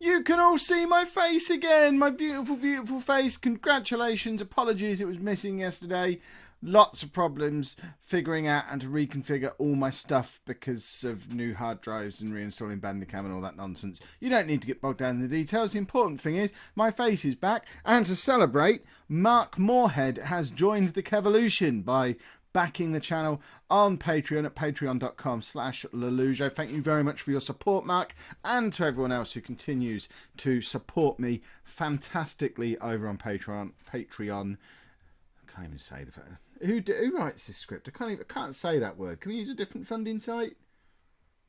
You can all see my face again, my beautiful, beautiful face. Congratulations, apologies, it was missing yesterday. Lots of problems figuring out and to reconfigure all my stuff because of new hard drives and reinstalling Bandicam and all that nonsense. You don't need to get bogged down in the details. The important thing is my face is back, and to celebrate, Mark Moorhead has joined the Kevolution by backing the channel on Patreon at patreon.com/Lelujo. Thank you very much for your support, Mark, and to everyone else who continues to support me fantastically over on Patreon. I can't even say the fact. Who writes this script? I can't say that word. Can we use a different funding site?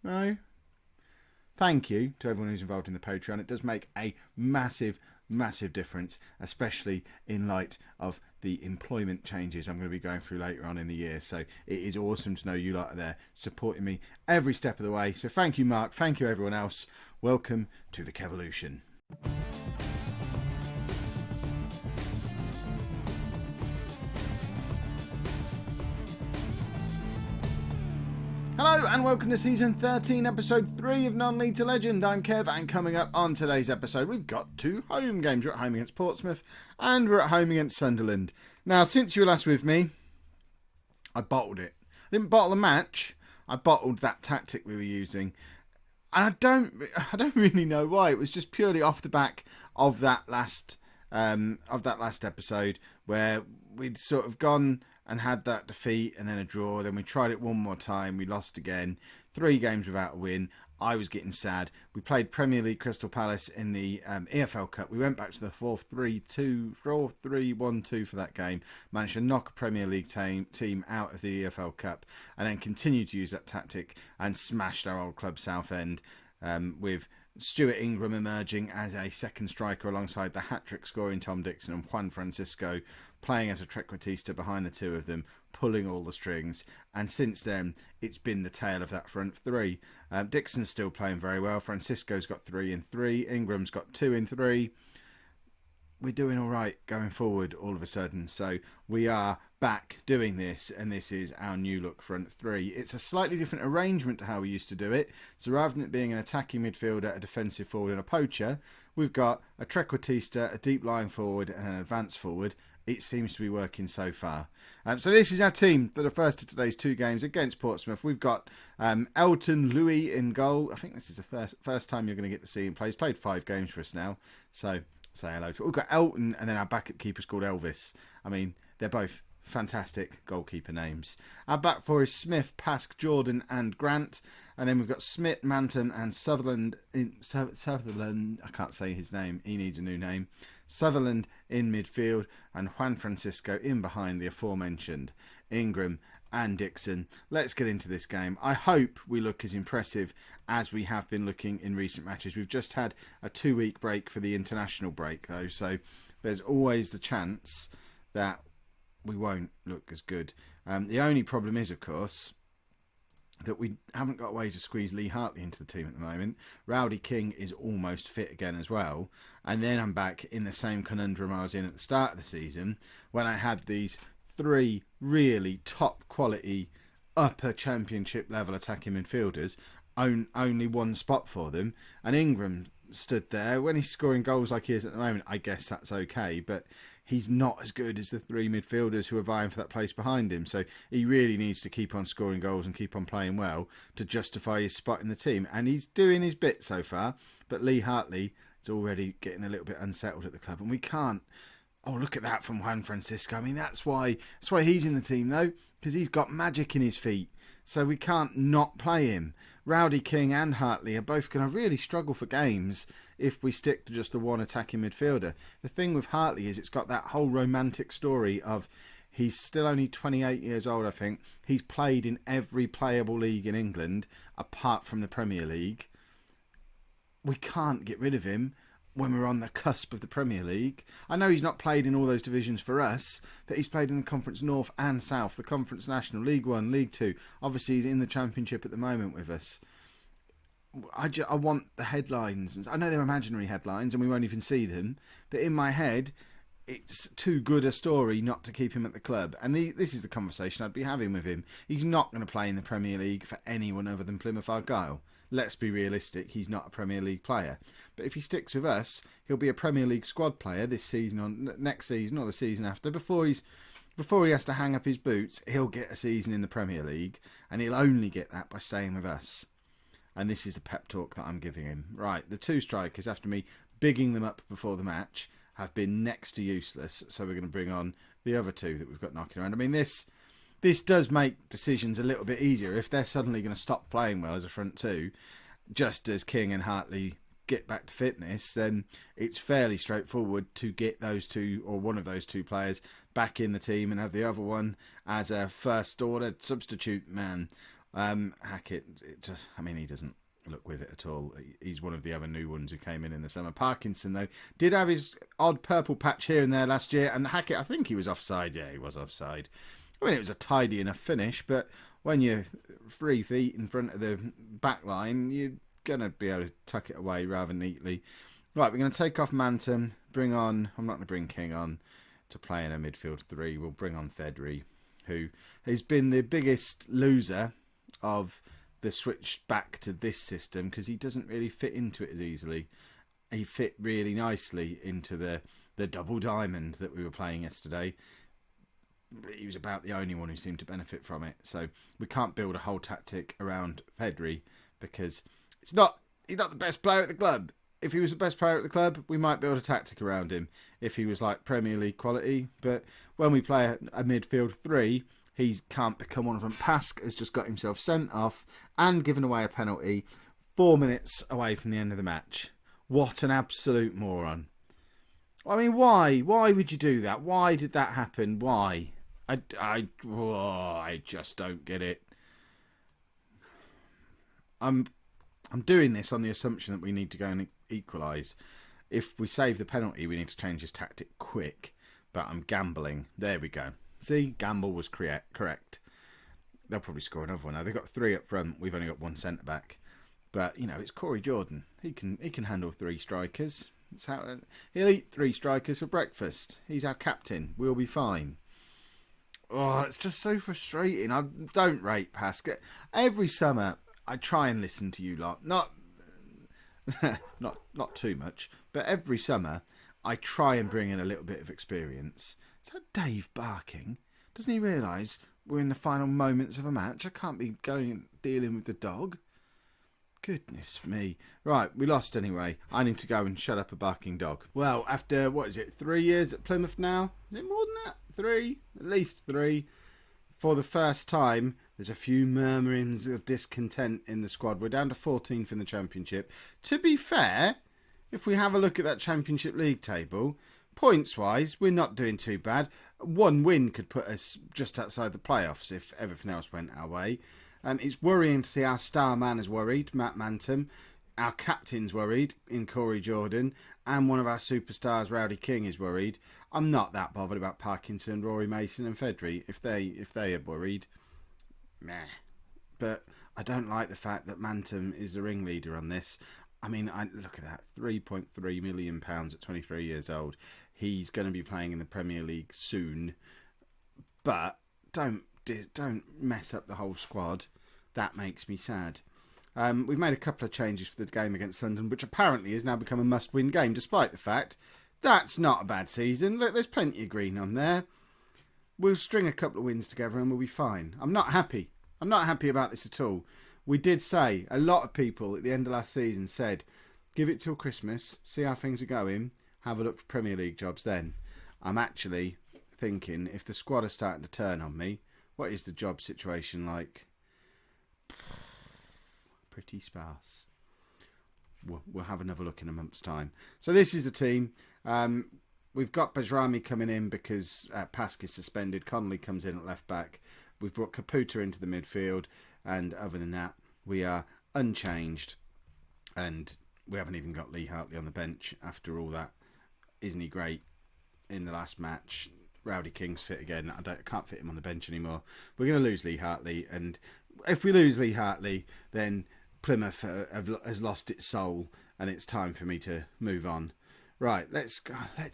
No. Thank you to everyone who's involved in the Patreon. It does make a massive, massive difference, especially in light of the employment changes I'm going to be going through later on in the year. So it is awesome to know you lot are there supporting me every step of the way. So thank you, Mark. Thank you, everyone else. Welcome to the Kevolution. Hello and welcome to Season 13, Episode 3 of Non-League to Legend. I'm Kev, and coming up on today's episode, we've got two home games. We're at home against Portsmouth and we're at home against Sunderland. Now, since you were last with me, I bottled it. I didn't bottle the match, I bottled that tactic we were using. And I don't really know why. It was just purely off the back of that last episode where we'd sort of gone and had that defeat and then a draw. Then we tried it one more time. We lost again. 3 games without a win. I was getting sad. We played Premier League Crystal Palace in the EFL Cup. We went back to the 4-3-1-2 for that game. Managed to knock a Premier League team out of the EFL Cup and then continued to use that tactic and smashed our old club Southend with Stuart Ingram emerging as a second striker alongside the hat-trick scoring Tom Dixon and Juan Francisco playing as a trequartista behind the two of them, pulling all the strings. And since then, it's been the tale of that front three. Dixon's still playing very well. Francisco's got 3 in 3. Ingram's got 2 in 3. We're doing all right going forward all of a sudden. So we are back doing this, and this is our new look front three. It's a slightly different arrangement to how we used to do it. So rather than it being an attacking midfielder, a defensive forward and a poacher, we've got a trequartista, a deep lying forward and an advanced forward. It seems to be working so far. So this is our team for the first of today's 2 games against Portsmouth. We've got Elton Louis in goal. I think this is the first time you're going to get to see him play. He's played 5 games for us now. So say hello to him. We've got Elton, and then our backup keeper's called Elvis. I mean, they're both fantastic goalkeeper names. Our back four is Smith, Pask, Jordan and Grant. And then we've got Smith, Manton and Sutherland. Sutherland, I can't say his name. He needs a new name. Sutherland in midfield and Juan Francisco in behind the aforementioned Ingram and Dixon. Let's get into this game. I hope we look as impressive as we have been looking in recent matches. We've just had a 2-week break for the international break though, so there's always the chance that we won't look as good. The only problem is, of course, that we haven't got a way to squeeze Lee Hartley into the team at the moment. Rowdy King is almost fit again as well. And then I'm back in the same conundrum I was in at the start of the season when I had these 3 really top quality upper championship level attacking midfielders, only one spot for them. And Ingram stood there. When he's scoring goals like he is at the moment, I guess that's okay. But he's not as good as the 3 midfielders who are vying for that place behind him. So he really needs to keep on scoring goals and keep on playing well to justify his spot in the team. And he's doing his bit so far. But Lee Hartley is already getting a little bit unsettled at the club. And we can't... Oh, look at that from Juan Francisco. I mean, that's why he's in the team, though. Because he's got magic in his feet. So we can't not play him. Rowdy King and Hartley are both going to really struggle for games if we stick to just the one attacking midfielder. The thing with Hartley is it's got that whole romantic story of he's still only 28 years old, I think. He's played in every playable league in England apart from the Premier League. We can't get rid of him when we're on the cusp of the Premier League. I know he's not played in all those divisions for us, but he's played in the Conference North and South, the Conference National, League 1, League 2. Obviously, he's in the Championship at the moment with us. I want the headlines. I know they're imaginary headlines and we won't even see them, but in my head, it's too good a story not to keep him at the club. And this is the conversation I'd be having with him. He's not going to play in the Premier League for anyone other than Plymouth Argyle. let's be realistic, he's not a Premier League player. But if he sticks with us, he'll be a Premier League squad player this season, or next season, or the season after. Before he has to hang up his boots, he'll get a season in the Premier League, and he'll only get that by staying with us. And this is the pep talk that I'm giving him. Right, the two strikers, after me bigging them up before the match, have been next to useless. So we're going to bring on the other two that we've got knocking around. I mean, this does make decisions a little bit easier. If they're suddenly going to stop playing well as a front two, just as King and Hartley get back to fitness, then it's fairly straightforward to get those two, or one of those two players, back in the team and have the other one as a first order substitute man. Hackett, he doesn't look with it at all. He's one of the other new ones who came in the summer. Parkinson, though, did have his odd purple patch here and there last year, and Hackett, I think he was offside. Yeah, he was offside. I mean, it was a tidy enough finish, but when you're 3 feet in front of the back line, you're going to be able to tuck it away rather neatly. Right, we're going to take off Manton, I'm not going to bring King on to play in a midfield 3. We'll bring on Fedry, who has been the biggest loser of the switch back to this system, because he doesn't really fit into it as easily. He fit really nicely into the double diamond that we were playing yesterday. He was about the only one who seemed to benefit from it. So we can't build a whole tactic around Fedry, because he's not the best player at the club. If he was the best player at the club, we might build a tactic around him if he was like Premier League quality. But when we play a midfield 3, he can't become one of them. Pask has just got himself sent off and given away a penalty 4 minutes away from the end of the match. What an absolute moron. I mean, why? Why would you do that? Why did that happen? Why? I just don't get it. I'm doing this on the assumption that we need to go and equalise. If we save the penalty, we need to change his tactic quick. But I'm gambling. There we go. See, gamble was correct. They'll probably score another one now. They've got 3 up front. We've only got 1 centre back. But it's Corey Jordan. He can handle 3 strikers. He'll eat 3 strikers for breakfast. He's our captain. We'll be fine. Oh, it's just so frustrating. I don't rate Pask. Every summer I try and listen to you lot. Not too much, but every summer I try and bring in a little bit of experience. Is that Dave barking? Doesn't he realise we're in the final moments of a match? I can't be going and dealing with the dog. Goodness me. Right, we lost anyway. I need to go and shut up a barking dog. Well, after, 3 years at Plymouth now? Is it more than that? 3? At least 3. For the first time, there's a few murmurings of discontent in the squad. We're down to 14th in the Championship. To be fair, if we have a look at that Championship League table, points-wise, we're not doing too bad. 1 win could put us just outside the playoffs if everything else went our way. It's worrying to see our star man is worried, Matt Manton. Our captain's worried in Corey Jordan. And one of our superstars, Rowdy King, is worried. I'm not that bothered about Parkinson, Rory Mason and Fedry. If they are worried, meh. But I don't like the fact that Manton is the ringleader on this. I mean, look at that, £3.3 million at 23 years old. He's going to be playing in the Premier League soon. But don't mess up the whole squad. That makes me sad. We've made a couple of changes for the game against Sunderland, which apparently has now become a must-win game, despite the fact that's not a bad season. Look, there's plenty of green on there. We'll string a couple of wins together and we'll be fine. I'm not happy. I'm not happy about this at all. We did say, a lot of people at the end of last season said, give it till Christmas, see how things are going, have a look for Premier League jobs then. I'm actually thinking, if the squad are starting to turn on me, what is the job situation like? Pretty sparse. We'll have another look in a month's time. So this is the team. We've got Bajrami coming in because Pask is suspended. Connolly comes in at left back. We've brought Caputa into the midfield. And other than that, we are unchanged. And we haven't even got Lee Hartley on the bench after all that. Isn't he great in the last match? Rowdy King's fit again. I can't fit him on the bench anymore. We're going to lose Lee Hartley. And if we lose Lee Hartley, then Plymouth has lost its soul. And it's time for me to move on. Right, let's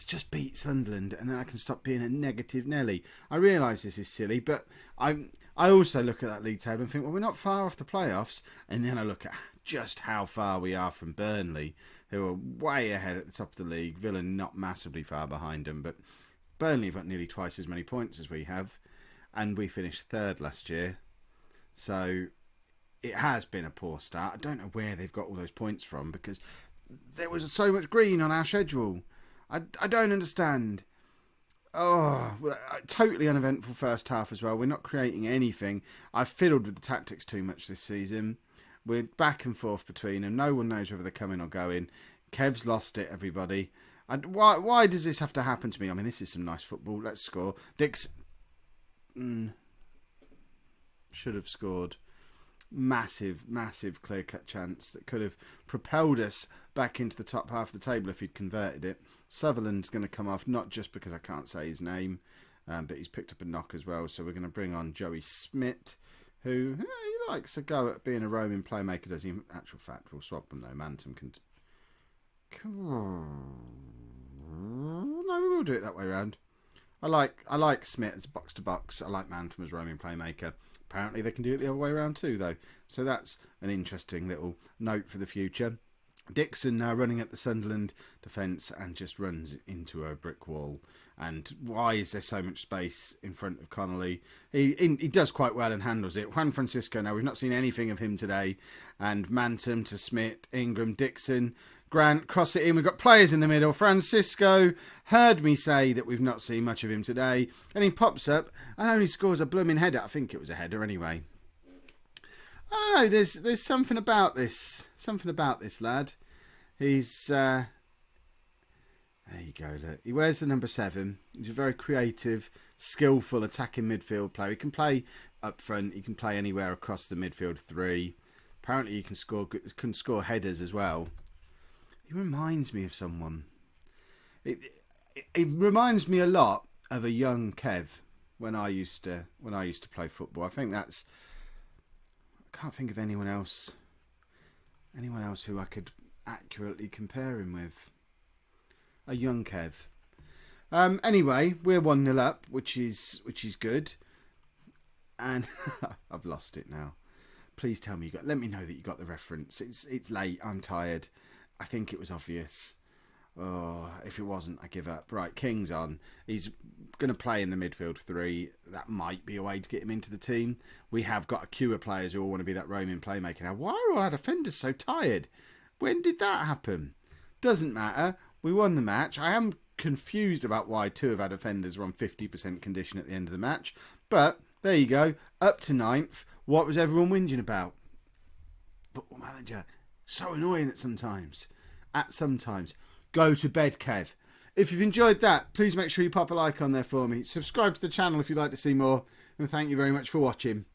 just beat Sunderland, and then I can stop being a negative Nelly. I realise this is silly, but I also look at that league table and think, well, we're not far off the playoffs. And then I look at just how far we are from Burnley, who are way ahead at the top of the league. Villa not massively far behind them, but Burnley have got nearly twice as many points as we have, and we finished third last year. So it has been a poor start. I don't know where they've got all those points from, because there was so much green on our schedule. I don't understand. Oh, well, totally uneventful first half as well. We're not creating anything. I've fiddled with the tactics too much this season. We're back and forth between them. No one knows whether they're coming or going. Kev's lost it, everybody. Why does this have to happen to me? I mean, this is some nice football. Let's score. Dix should have scored. Massive clear-cut chance that could have propelled us back into the top half of the table if he'd converted it. Sutherland's going to come off, not just because I can't say his name, but he's picked up a knock as well. So we're going to bring on Joey Smith, who he likes a go at being a roaming playmaker, does he? In actual fact, we'll swap them though. Mantum can... Come on. No, we will do it that way round. I like Smith as box to box. I like Mantum as roaming playmaker. Apparently they can do it the other way around too, though. So that's an interesting little note for the future. Dixon now running at the Sunderland defence and just runs into a brick wall. And why is there so much space in front of Connolly? He does quite well and handles it. Juan Francisco, now we've not seen anything of him today. And Mantum to Smith, Ingram, Dixon, Grant, cross it in. We've got players in the middle. Francisco heard me say that we've not seen much of him today. And he pops up and only scores a blooming header. I think it was a header anyway. I don't know. There's something about this. Something about this lad. He's... there you go, look. He wears the number 7. He's a very creative, skillful attacking midfield player. He can play up front. He can play anywhere across the midfield 3. Apparently he can score headers as well. He reminds me of someone. It reminds me a lot of a young Kev when I used to play football. I think I can't think of anyone else who I could accurately compare him with. A young Kev. Anyway, we're 1-0 up, which is good. And I've lost it now. Please tell me let me know that you got the reference. It's late. I'm tired. I think it was obvious. Oh, if it wasn't, I give up. Right, King's on. He's going to play in the midfield 3. That might be a way to get him into the team. We have got a queue of players who all want to be that roaming playmaker. Now, why are our defenders so tired? When did that happen? Doesn't matter. We won the match. I am confused about why 2 of our defenders were on 50% condition at the end of the match. But, there you go. Up to 9th. What was everyone whinging about? Football manager. So annoying at sometimes. Go to bed, Kev. If you've enjoyed that, please make sure you pop a like on there for me. Subscribe to the channel if you'd like to see more. And thank you very much for watching.